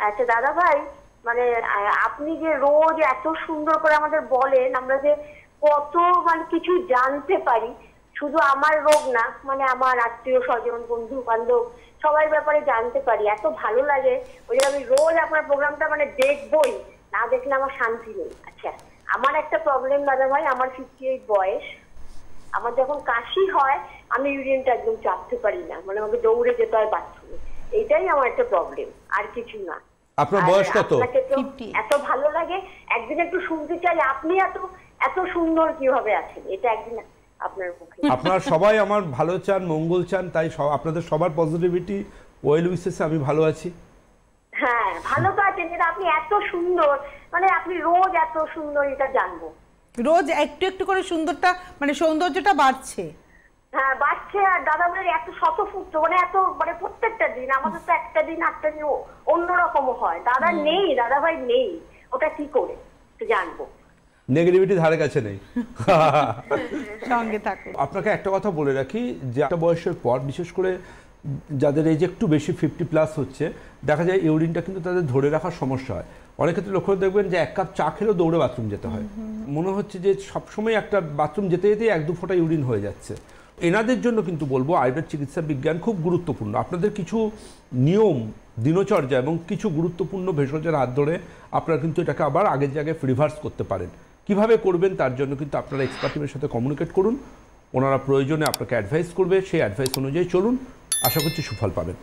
আচ্ছা দাদা ভাই, মানে আপনি যে রোজ এত সুন্দর করে আমাদের বলেন, আমরা যে কত মানে কিছু জানতে পারি, শুধু আমার রোগ না, মানে আমার আত্মীয় স্বজন বন্ধু বান্ধব সবার ব্যাপারে জানতে পারি, এত ভালো লাগে। ওই জন্য আমি রোজ আপনার প্রোগ্রামটা মানে দেখবই, না দেখলে আমার শান্তি নেই। আচ্ছা, আমার একটা প্রবলেম দাদা ভাই, আমার 58 বয়স। আমার যখন কাশি হয় আমি ইউরিনটা একদম চাপতে পারি না, মানে আমাকে দৌড়ে যেতে হয় বাথরুমে। এইটাই আমার একটা প্রবলেম, আর কিছু না। আপনার বয়স কত? এত ভালো লাগে, একদিন একটু শুনতে চাই আপনি এত এত সুন্দর কিভাবে আছেন, এটা একদিন আপনার মুখে। আপনারা সবাই আমার ভালো চান, মঙ্গল চান, তাই আপনাদের সবার পজিটিভিটি ওয়েল উইসেসে আমি ভালো আছি। হ্যাঁ, ভালো তো আছেন, যেটা আপনি এত সুন্দর, মানে আপনি রোজ এত সুন্দর, এটা জানবো। রোজ একটু একটু করে সুন্দরটা মানে সৌন্দর্যটা বাড়ছে। হ্যাঁ বাড়ছে, আর দাদা ভাই এত স্বতঃস্ফূর্ত, মানে এত মানে প্রত্যেকটা দিন, আমাদের তো একটা দিন অন্যরকম হয়। দাদা নেই, দাদা ভাই নেই, ওটা কি করে জানবো? নেগেটিভিটি ধারে কাছে নেই। সঙ্গে থাকো। আপনাকে একটা কথা বলে রাখি যে একটা বয়সের পর, বিশেষ করে যাদের এই যে একটু বেশি 50+ হচ্ছে, দেখা যায় ইউরিনটা কিন্তু তাদের ধরে রাখার সমস্যা হয়। অনেক ক্ষেত্রে লক্ষ্য দেখবেন যে 1 কাপ চা খেলেও দৌড়ে বাথরুম যেতে হয়, মনে হচ্ছে যে সবসময় একটা বাথরুম যেতে যেতে 1-2 ফোঁটা ইউরিন হয়ে যাচ্ছে। এনাদের জন্য কিন্তু বলবো আয়ুর্বেদ চিকিৎসা বিজ্ঞান খুব গুরুত্বপূর্ণ। আপনাদের কিছু নিয়ম দিনচর্যা এবং কিছু গুরুত্বপূর্ণ ভেষজের হাত ধরে আপনারা কিন্তু এটাকে আবার আগের জায়গায় রিভার্স করতে পারেন। কিভাবে করবেন তার জন্য কিন্তু আপনারা এক্সপার্ট টিমের সাথে কমিউনিকেট করুন, ওনারা প্রয়োজনে আপনাকে অ্যাডভাইস করবে, সেই অ্যাডভাইস অনুযায়ী চলুন, আশা করছি সুফল পাবেন।